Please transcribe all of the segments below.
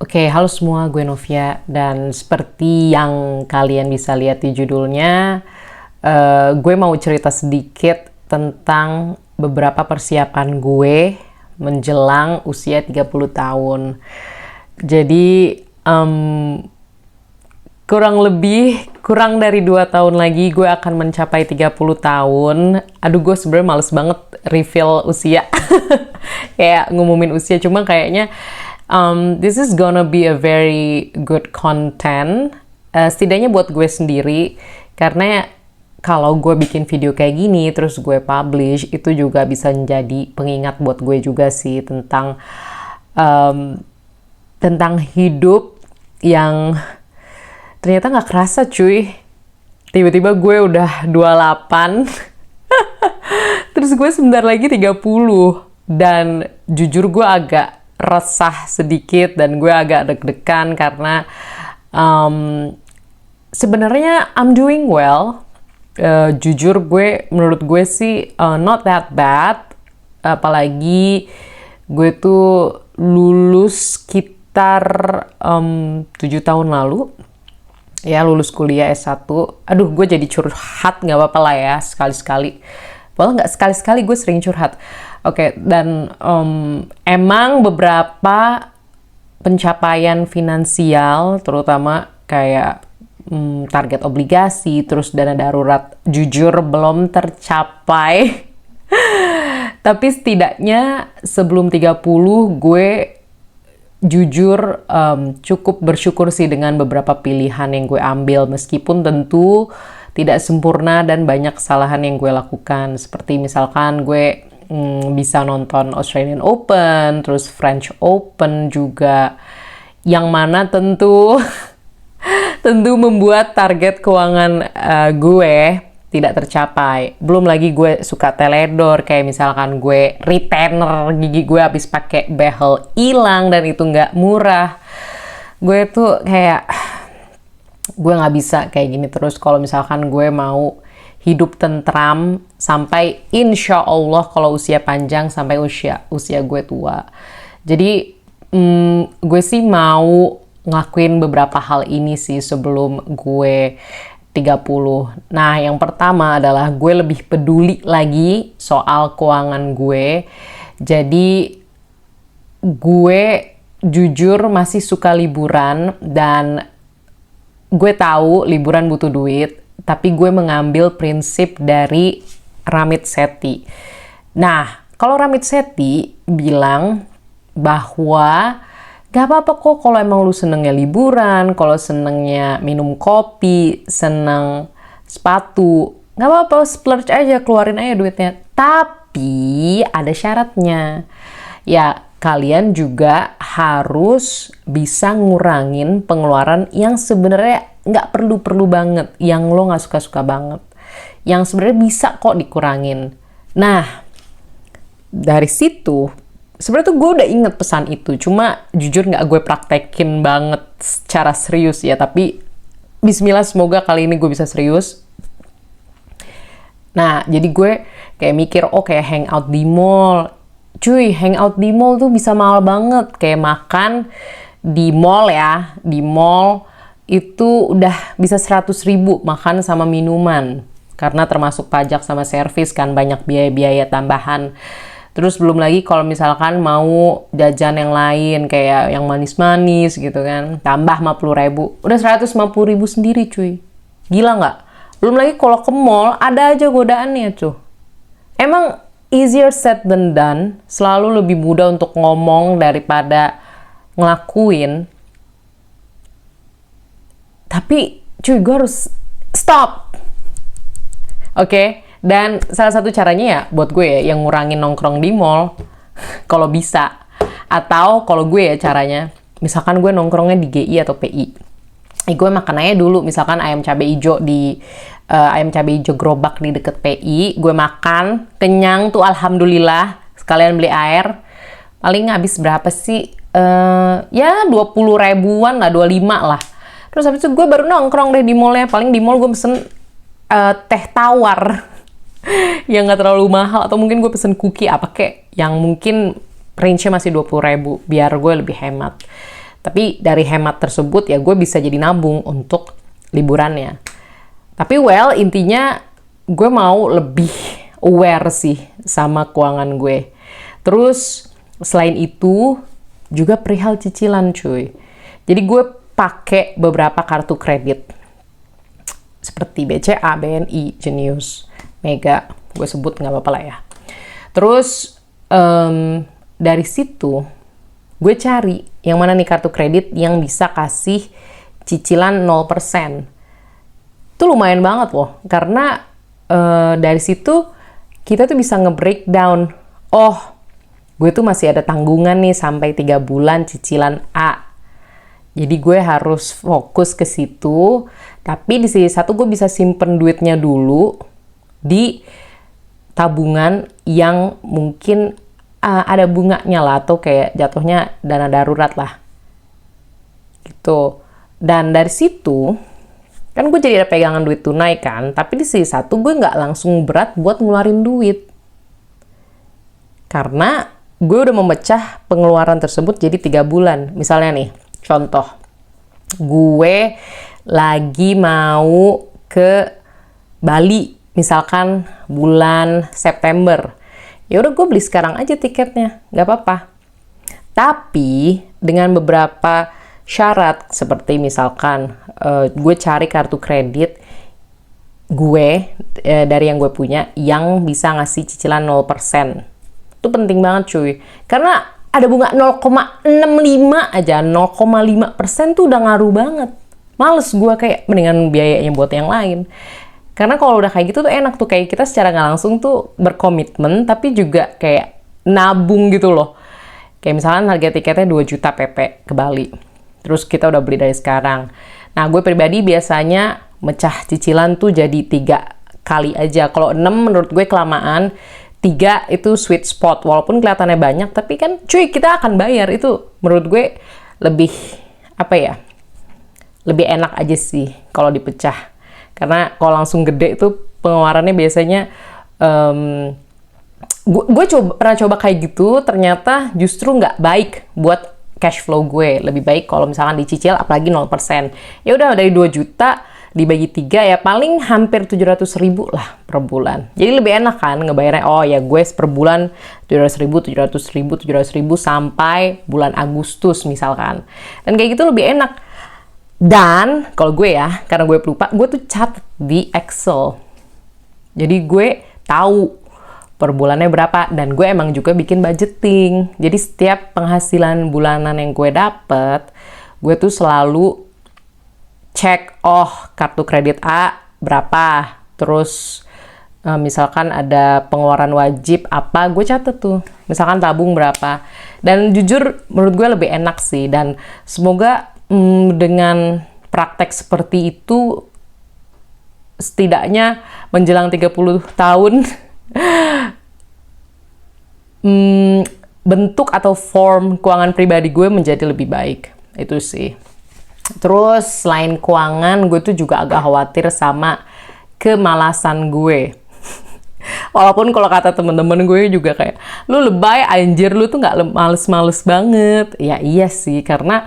Oke, halo semua, gue Novia. Dan seperti yang kalian bisa lihat di judulnya, gue mau cerita sedikit tentang beberapa persiapan gue menjelang usia 30 tahun. Jadi, kurang dari 2 tahun lagi gue akan mencapai 30 tahun. Aduh, gue sebenarnya males banget reveal usia. Kayak ngumumin usia, cuma kayaknya this is gonna be a very good content, setidaknya buat gue sendiri, karena kalau gue bikin video kayak gini terus gue publish, itu juga bisa menjadi pengingat buat gue juga sih tentang hidup yang ternyata nggak kerasa cuy. Tiba-tiba gue udah 28 terus gue sebentar lagi 30, dan jujur gue agak resah sedikit dan gue agak deg-degan karena sebenarnya I'm doing well. Jujur menurut gue sih not that bad, apalagi gue tuh lulus sekitar 7 tahun lalu ya, lulus kuliah S1. Aduh, gue jadi curhat, nggak apa-apa lah ya sekali-sekali. Padahal nggak sekali-sekali, gue sering curhat. Oke, dan emang beberapa pencapaian finansial, terutama kayak target obligasi, terus dana darurat, jujur belum tercapai. Tapi setidaknya sebelum 30, gue jujur cukup bersyukur sih dengan beberapa pilihan yang gue ambil, meskipun tentu tidak sempurna dan banyak kesalahan yang gue lakukan. Seperti misalkan gue bisa nonton Australian Open, terus French Open juga, yang mana tentu membuat target keuangan gue tidak tercapai. Belum lagi gue suka teledor, kayak misalkan gue retainer gigi gue habis pakai behel hilang dan itu nggak murah. Gue tuh kayak gue nggak bisa kayak gini terus kalau misalkan gue mau hidup tentram sampai insya Allah kalau usia panjang sampai usia gue tua. Jadi gue sih mau ngelakuin beberapa hal ini sih sebelum gue 30. Nah, yang pertama adalah gue lebih peduli lagi soal keuangan gue. Jadi gue jujur masih suka liburan, dan gue tahu liburan butuh duit, tapi gue mengambil prinsip dari Ramit Sethi. Nah, kalau Ramit Sethi bilang bahwa gak apa-apa kok kalau emang lu senengnya liburan, kalau senengnya minum kopi, seneng sepatu, gak apa-apa, splurge aja, keluarin aja duitnya. Tapi ada syaratnya. Ya, kalian juga harus bisa ngurangin pengeluaran yang sebenarnya gak perlu-perlu banget, yang lo gak suka-suka banget, yang sebenarnya bisa kok dikurangin. Nah, dari situ sebenarnya tuh gue udah inget pesan itu, cuma jujur nggak gue praktekin banget secara serius ya, tapi bismillah semoga kali ini gue bisa serius. Nah, jadi gue kayak mikir, kayak hangout di mall. Cuy, hangout di mall tuh bisa mahal banget. Kayak makan di mall ya, di mall itu udah bisa 100.000 makan sama minuman. Karena termasuk pajak sama servis kan, banyak biaya-biaya tambahan. Terus belum lagi kalau misalkan mau jajan yang lain, kayak yang manis-manis gitu kan, tambah 50.000. Udah 150.000 sendiri cuy. Gila nggak? Belum lagi kalau ke mall, ada aja godaannya cuy. Emang easier said than done, selalu lebih mudah untuk ngomong daripada ngelakuin. Tapi cuy, gue harus stop. Oke? Dan salah satu caranya ya buat gue ya, yang ngurangin nongkrong di mall kalau bisa. Atau kalau gue ya caranya, misalkan gue nongkrongnya di GI atau PI, gue makan aja dulu misalkan ayam cabai hijau di ayam cabai hijau gerobak di deket PI. Gue makan kenyang tuh alhamdulillah, sekalian beli air. Paling habis berapa sih, ya 20.000-an lah, 25 lah. Terus habis itu gue baru nongkrong deh di mallnya. Paling di mall gue pesen teh tawar yang gak terlalu mahal, atau mungkin gue pesen cookie apa kek yang mungkin range-nya masih 20.000 biar gue lebih hemat. Tapi dari hemat tersebut ya gue bisa jadi nabung untuk liburannya. Tapi well, intinya gue mau lebih aware sih sama keuangan gue. Terus selain itu juga perihal cicilan cuy. Jadi gue pakai beberapa kartu kredit seperti BCA, BNI, Genius, Mega, gue sebut nggak apa-apa lah ya. Terus dari situ gue cari yang mana nih kartu kredit yang bisa kasih cicilan 0%. Itu lumayan banget loh, karena dari situ kita tuh bisa nge-breakdown, oh gue tuh masih ada tanggungan nih sampai 3 bulan cicilan A. Jadi gue harus fokus ke situ, tapi di sisi satu gue bisa simpen duitnya dulu di tabungan yang mungkin ada bunganya lah, atau kayak jatuhnya dana darurat lah. Gitu. Dan dari situ, kan gue jadi ada pegangan duit tunai kan, tapi di sisi satu gue nggak langsung berat buat ngeluarin duit. Karena gue udah memecah pengeluaran tersebut jadi 3 bulan. Misalnya nih, contoh, gue lagi mau ke Bali, misalkan bulan September. Ya udah gue beli sekarang aja tiketnya, nggak apa-apa. Tapi dengan beberapa syarat, seperti misalkan gue cari kartu kredit gue dari yang gue punya yang bisa ngasih cicilan 0%. Itu penting banget cuy. Karena ada bunga 0,65 aja, 0,5% tuh udah ngaruh banget. Males gue, kayak mendingan biayanya buat yang lain. Karena kalau udah kayak gitu tuh enak tuh, kayak kita secara nggak langsung tuh berkomitmen, tapi juga kayak nabung gitu loh. Kayak misalnya harga tiketnya 2 juta PP ke Bali. Terus kita udah beli dari sekarang. Nah, gue pribadi biasanya mecah cicilan tuh jadi 3 kali aja. Kalau 6 menurut gue kelamaan. 3 itu sweet spot. Walaupun kelihatannya banyak, tapi kan cuy, kita akan bayar. Itu menurut gue lebih, apa ya, lebih enak aja sih kalau dipecah. Karena kalau langsung gede itu pengeluarannya biasanya gue pernah coba kayak gitu, ternyata justru nggak baik buat cash flow gue. Lebih baik kalau misalkan dicicil, apalagi 0%. Ya udah, dari 2 juta dibagi 3 ya paling hampir 700.000 lah per bulan. Jadi lebih enak kan ngebayarnya, oh ya gue per bulan 700.000 sampai bulan Agustus misalkan. Dan kayak gitu lebih enak. Dan kalau gue ya, karena gue pelupa, gue tuh catat di Excel. Jadi gue tahu per bulannya berapa, dan gue emang juga bikin budgeting. Jadi setiap penghasilan bulanan yang gue dapet, gue tuh selalu cek, oh kartu kredit A berapa, terus misalkan ada pengeluaran wajib apa, gue catet tuh, misalkan tabung berapa. Dan jujur menurut gue lebih enak sih, dan semoga dengan praktek seperti itu setidaknya menjelang 30 tahun bentuk atau form keuangan pribadi gue menjadi lebih baik. Itu sih. Terus selain keuangan, gue tuh juga agak khawatir sama kemalasan gue. Walaupun kalau kata temen-temen gue juga kayak, lu lebay anjir, lu tuh nggak males-males banget. Ya iya sih, karena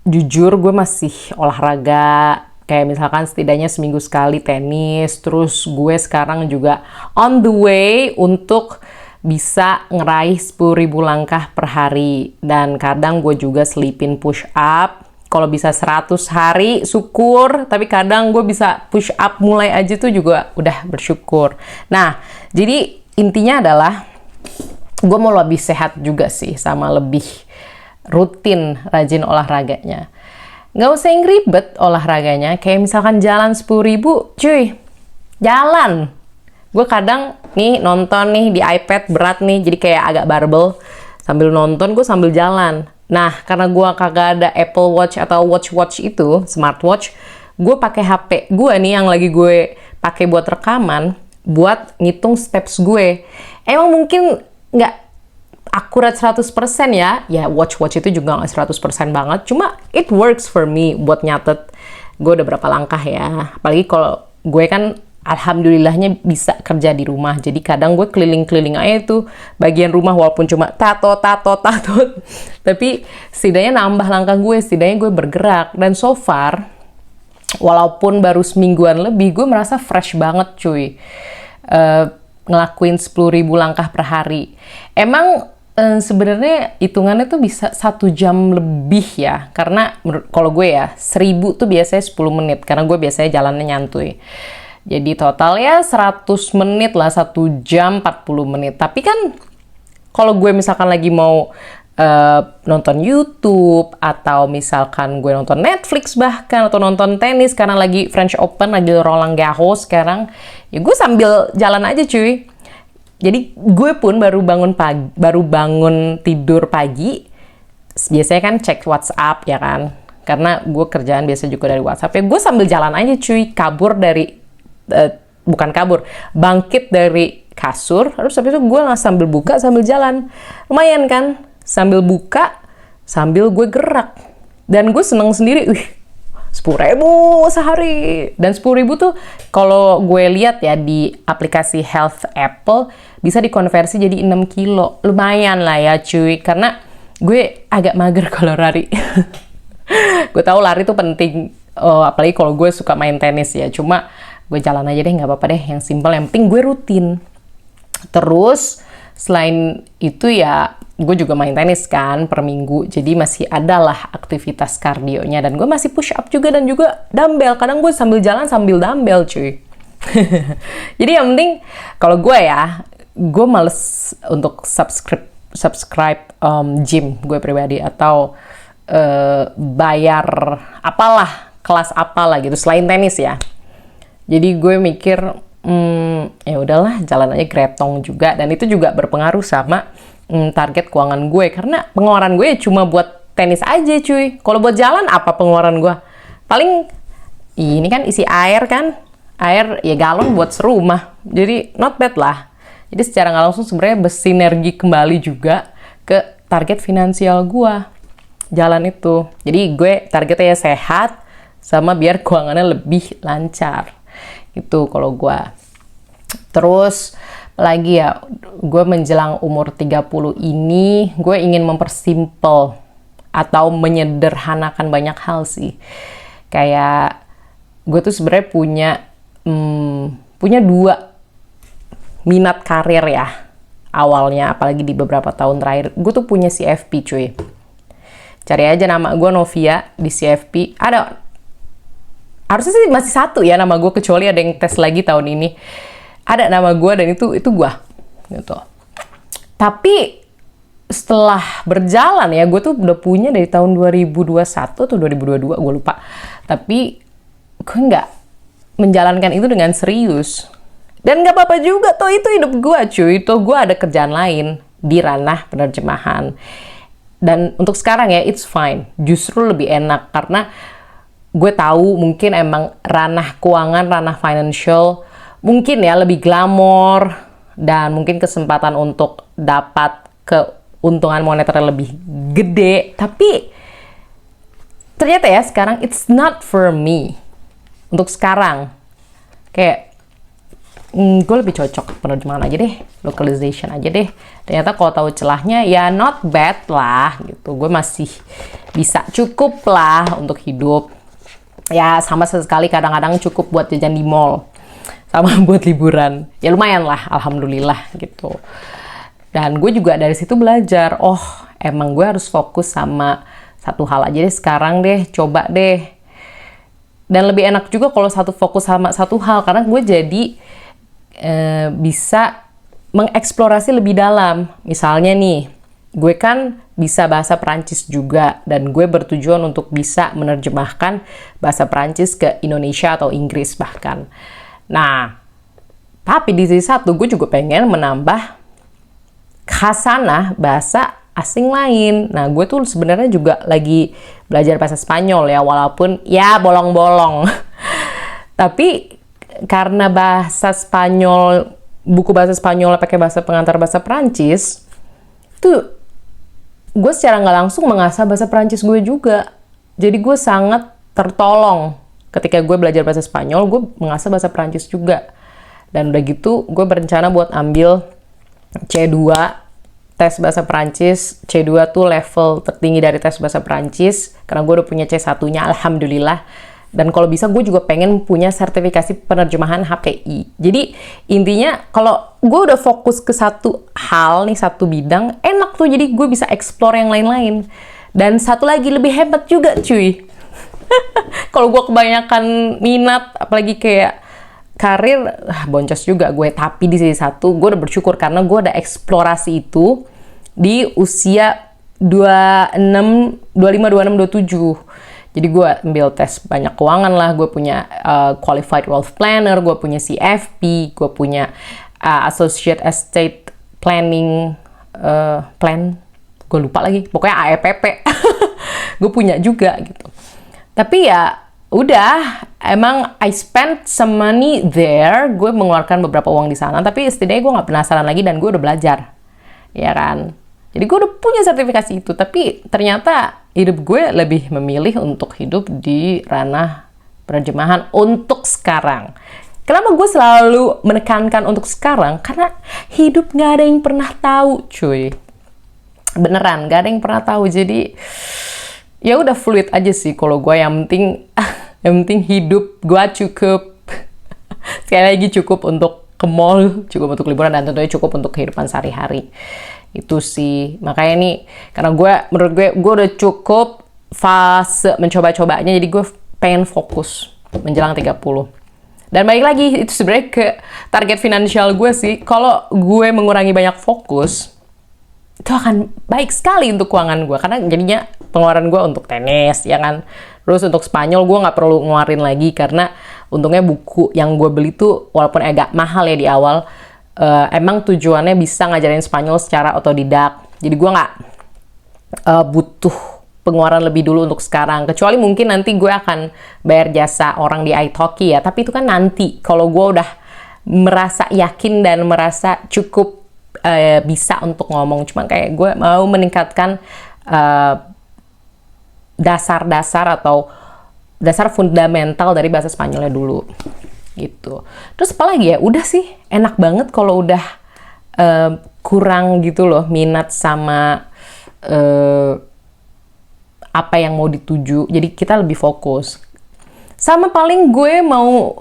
jujur gue masih olahraga. Kayak misalkan setidaknya seminggu sekali tenis. Terus gue sekarang juga on the way untuk bisa ngeraih 10.000 langkah per hari. Dan kadang gue juga selipin push up. Kalau bisa 100 hari, syukur. Tapi kadang gue bisa push up mulai aja tuh juga udah bersyukur. Nah, jadi intinya adalah gue mau lebih sehat juga sih. Sama lebih rutin, rajin olahraganya. Nggak usah yang ribet olahraganya. Kayak misalkan jalan 10.000, cuy. Jalan. Gue kadang nih nonton nih di iPad berat nih, jadi kayak agak barbel. Sambil nonton, gue sambil jalan. Nah, karena gue kagak ada Apple Watch atau watch itu, smartwatch, gue pakai HP gue nih yang lagi gue pakai buat rekaman, buat ngitung steps gue. Emang mungkin nggak akurat 100% ya. Ya, watch itu juga nggak 100% banget. Cuma it works for me buat nyatet gue udah berapa langkah ya. Apalagi kalau gue kan alhamdulillahnya bisa kerja di rumah. Jadi kadang gue keliling-keliling aja tuh bagian rumah walaupun cuma tato. Tapi setidaknya nambah langkah gue, setidaknya gue bergerak. Dan so far, walaupun baru semingguan lebih, gue merasa fresh banget cuy. Ngelakuin 10.000 langkah per hari. Emang sebenarnya hitungannya tuh bisa 1 jam lebih ya. Karena kalau gue ya, 1.000 tuh biasanya 10 menit. Karena gue biasanya jalannya nyantuy. Jadi total ya 100 menit lah, 1 jam 40 menit. Tapi kan kalau gue misalkan lagi mau nonton YouTube, atau misalkan gue nonton Netflix bahkan, atau nonton tenis karena lagi French Open, lagi Roland Garros sekarang, ya gue sambil jalan aja cuy. Jadi gue pun baru bangun tidur pagi, biasanya kan cek WhatsApp ya kan, karena gue kerjaan biasa juga dari WhatsApp, ya gue sambil jalan aja cuy, bangkit dari kasur, terus habis itu gue sambil buka sambil jalan, lumayan kan, sambil buka sambil gue gerak, dan gue seneng sendiri, 10.000 sehari. Dan 10.000 tuh kalau gue lihat ya di aplikasi Health Apple bisa dikonversi jadi 6 kilo, lumayan lah ya cuy, karena gue agak mager kalau lari. Gue tahu lari tuh penting, apalagi kalau gue suka main tenis ya, cuma gue jalan aja deh, nggak apa-apa deh, yang simple, yang penting gue rutin. Terus selain itu ya gue juga main tenis kan per minggu, jadi masih ada lah aktivitas kardionya, dan gue masih push up juga, dan juga dumbbell. Kadang gue sambil jalan sambil dumbbell cuy. Jadi yang penting kalau gue ya, gue males untuk subscribe gym gue pribadi, atau bayar apalah, kelas apalah gitu selain tenis ya. Jadi gue mikir ya udahlah, jalan aja gretong juga, dan itu juga berpengaruh sama target keuangan gue, karena pengeluaran gue cuma buat tenis aja cuy. Kalau buat jalan apa pengeluaran gue? Paling ini kan isi air kan, air ya galon buat serumah, jadi not bad lah. Jadi secara nggak langsung sebenarnya bersinergi kembali juga ke target finansial gue, jalan itu. Jadi gue targetnya ya sehat, sama biar keuangannya lebih lancar gitu kalau gue. Terus lagi ya, gue menjelang umur 30 ini, gue ingin mempersimpel atau menyederhanakan banyak hal sih. Kayak gue tuh sebenarnya punya 2 minat karir ya awalnya, apalagi di beberapa tahun terakhir. Gue tuh punya CFP cuy. Cari aja nama gue Novia di CFP. Ada, harusnya sih masih 1 ya nama gue, kecuali ada yang tes lagi tahun ini. Ada nama gue, dan itu gue gitu. Tapi setelah berjalan ya, gue tuh udah punya dari tahun 2021 atau 2022, gue lupa. Tapi gue nggak menjalankan itu dengan serius. Dan nggak apa-apa juga, toh itu hidup gue cuy. Toh gue ada kerjaan lain di ranah penerjemahan. Dan untuk sekarang ya, it's fine. Justru lebih enak, karena gue tahu mungkin emang ranah keuangan, ranah financial, mungkin ya lebih glamor, dan mungkin kesempatan untuk dapat keuntungan moneter lebih gede. Tapi ternyata ya sekarang it's not for me. Untuk sekarang kayak gue lebih cocok penerjemahan aja deh, localization aja deh. Ternyata kalau tahu celahnya ya not bad lah gitu. Gue masih bisa cukup lah untuk hidup. Ya sama sekali kadang-kadang cukup buat jajan di mall, sama buat liburan. Ya lumayan lah, alhamdulillah gitu. Dan gue juga dari situ belajar, oh emang gue harus fokus sama satu hal aja deh sekarang deh, coba deh. Dan lebih enak juga kalau fokus sama satu hal, karena gue jadi bisa mengeksplorasi lebih dalam. Misalnya nih, gue kan bisa bahasa Perancis juga, dan gue bertujuan untuk bisa menerjemahkan bahasa Perancis ke Indonesia atau Inggris bahkan. Nah, tapi di sisi satu gue juga pengen menambah khasanah bahasa asing lain. Nah, gue tuh sebenarnya juga lagi belajar bahasa Spanyol ya, walaupun ya bolong-bolong. Tapi karena bahasa Spanyol, buku bahasa Spanyol pakai bahasa pengantar bahasa Perancis, tuh gue secara nggak langsung mengasah bahasa Perancis gue juga. Jadi gue sangat tertolong ketika gue belajar bahasa Spanyol, gue mengasah bahasa Perancis juga. Dan udah gitu, gue berencana buat ambil C2, tes bahasa Perancis. C2 tuh level tertinggi dari tes bahasa Perancis, karena gue udah punya C1-nya, alhamdulillah. Dan kalau bisa gue juga pengen punya sertifikasi penerjemahan HPI. Jadi intinya kalau gue udah fokus ke satu hal nih, satu bidang, enak tuh, jadi gue bisa explore yang lain-lain. Dan satu lagi lebih hebat juga cuy. Kalau gue kebanyakan minat, apalagi kayak karir, boncos juga gue. Tapi di sisi satu, gue udah bersyukur karena gue ada eksplorasi itu di usia 26, 25, 26, 27. Jadi gue ambil tes banyak keuangan lah, gue punya Qualified Wealth Planner, gue punya CFP, gue punya Associate Estate Planning Plan, gue lupa lagi, pokoknya AEPP. Gue punya juga gitu. Tapi ya udah, emang I spent some money there, gue mengeluarkan beberapa uang di sana, tapi setidaknya gue nggak penasaran lagi dan gue udah belajar, ya kan? Jadi gue udah punya sertifikasi itu, tapi ternyata hidup gue lebih memilih untuk hidup di ranah penerjemahan untuk sekarang. Kenapa gue selalu menekankan untuk sekarang? Karena hidup gak ada yang pernah tahu, cuy. Beneran, gak ada yang pernah tahu. Jadi ya udah fluid aja sih kalau gue. Yang penting hidup gue cukup. Sekali lagi cukup untuk ke mall, cukup untuk liburan, dan tentunya cukup untuk kehidupan sehari-hari. Itu sih, makanya nih, karena menurut gue udah cukup fase mencoba-cobanya, jadi gue pengen fokus menjelang 30. Dan balik lagi, itu sebenarnya ke target finansial gue sih. Kalau gue mengurangi banyak fokus, itu akan baik sekali untuk keuangan gue, karena jadinya pengeluaran gue untuk tenis, ya kan. Terus untuk Spanyol gue nggak perlu ngeluarin lagi, karena untungnya buku yang gue beli tuh walaupun agak mahal ya di awal, emang tujuannya bisa ngajarin Spanyol secara otodidak. Jadi gue nggak butuh pengeluaran lebih dulu untuk sekarang. Kecuali mungkin nanti gue akan bayar jasa orang di italki ya. Tapi itu kan nanti. Kalau gue udah merasa yakin dan merasa cukup bisa untuk ngomong. Cuma kayak gue mau meningkatkan dasar-dasar atau dasar fundamental dari bahasa Spanyolnya dulu. Gitu. Terus apa lagi ya? Udah sih, enak banget kalau udah kurang gitu loh minat sama apa yang mau dituju. Jadi kita lebih fokus. Sama paling gue mau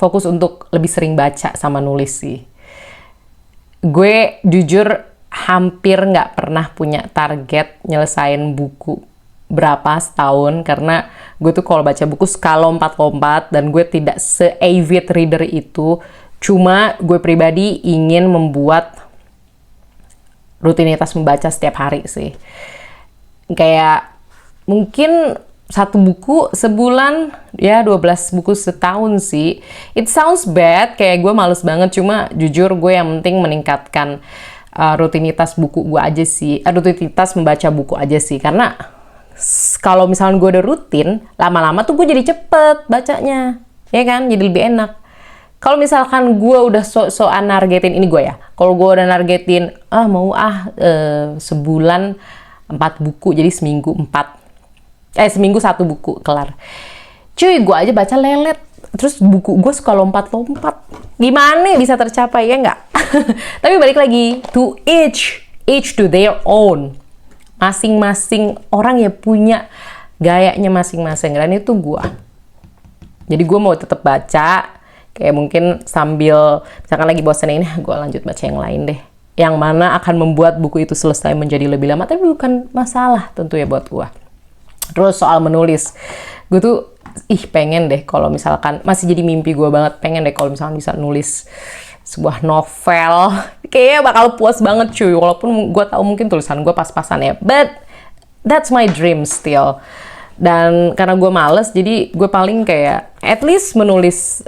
fokus untuk lebih sering baca sama nulis sih. Gue jujur hampir nggak pernah punya target nyelesain buku berapa setahun, karena gue tuh kalau baca buku suka lompat-lompat dan gue tidak se-avid reader itu. Cuma gue pribadi ingin membuat rutinitas membaca setiap hari sih. Kayak mungkin satu buku sebulan, ya 12 buku setahun sih. It sounds bad, kayak gue males banget, cuma jujur gue yang penting meningkatkan rutinitas buku gue aja sih, rutinitas membaca buku aja sih, karena kalau misalnya gue udah rutin, lama-lama tuh gue jadi cepet bacanya, ya kan? Jadi lebih enak. Kalau misalkan gue udah so-soan nargetin, ini gue ya, kalau gue udah nargetin, sebulan 4 buku, jadi seminggu 1 buku, kelar. Cuy, gue aja baca lelet, terus buku gue suka lompat-lompat. Gimana bisa tercapai, ya nggak? Tapi balik lagi, to each to their own. Masing-masing orang ya punya gayanya masing-masing, dan itu gue. Jadi gue mau tetap baca, kayak mungkin sambil misalkan lagi bosan ini, gue lanjut baca yang lain deh, yang mana akan membuat buku itu selesai menjadi lebih lama, tapi bukan masalah tentu ya buat gue. Terus soal menulis, gue tuh pengen deh kalau misalkan, masih jadi mimpi gue banget, pengen deh kalau misalkan bisa nulis sebuah novel. Kayaknya bakal puas banget cuy, walaupun gue tahu mungkin tulisan gue pas-pasan ya, but that's my dream still. Dan karena gue males, jadi gue paling kayak at least menulis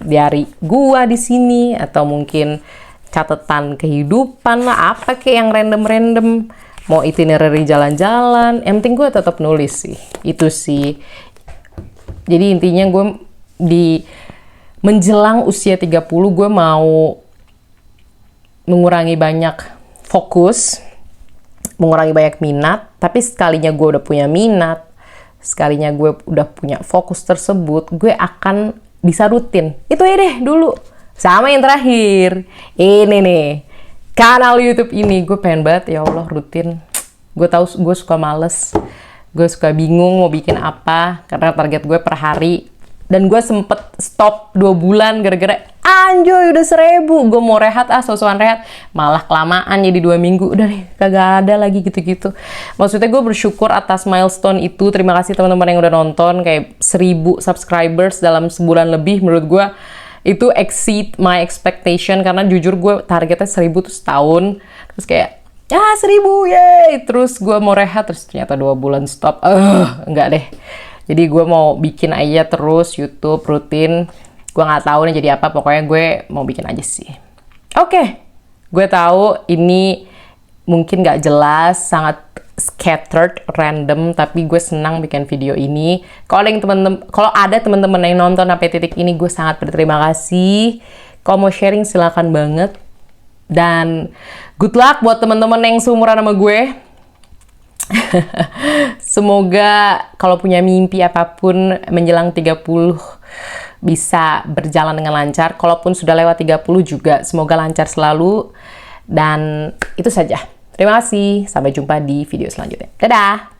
diary gue di sini, atau mungkin catatan kehidupan lah, apa kayak yang random, mau itinerary jalan-jalan, yang penting gue tetap nulis sih. Itu sih. Jadi intinya gue di menjelang usia 30 gue mau mengurangi banyak fokus, mengurangi banyak minat, tapi sekalinya gue udah punya minat, sekalinya gue udah punya fokus tersebut, gue akan bisa rutin. Itu ya deh dulu. Sama yang terakhir, ini nih, kanal YouTube ini. Gue pengen banget, ya Allah, rutin. Gue tahu gue suka males, gue suka bingung mau bikin apa, karena target gue per hari. Dan gue sempet stop 2 bulan gara-gara anjoy udah 1000. Gue mau rehat, so-soan rehat. Malah kelamaan jadi 2 minggu. Udah deh, kagak ada lagi gitu-gitu. Maksudnya gue bersyukur atas milestone itu. Terima kasih teman-teman yang udah nonton. Kayak 1000 subscribers dalam sebulan lebih. Menurut gue itu exceed my expectation. Karena jujur gue targetnya 1000 tuh setahun. Terus kayak, 1000, yeay! Terus gue mau rehat, terus ternyata 2 bulan stop. Enggak deh. Jadi gue mau bikin aja terus YouTube rutin. Gue nggak tahu nih jadi apa. Pokoknya gue mau bikin aja sih. Oke, gue tahu ini mungkin nggak jelas, sangat scattered, random. Tapi gue senang bikin video ini. Kalau ada teman-teman yang nonton sampai titik ini, gue sangat berterima kasih. Kalau mau sharing silakan banget. Dan good luck buat teman-teman yang seumuran sama gue. Semoga kalau punya mimpi apapun menjelang 30 bisa berjalan dengan lancar. Kalaupun sudah lewat 30 juga semoga lancar selalu. Dan itu saja. Terima kasih. Sampai jumpa di video selanjutnya. Dadah!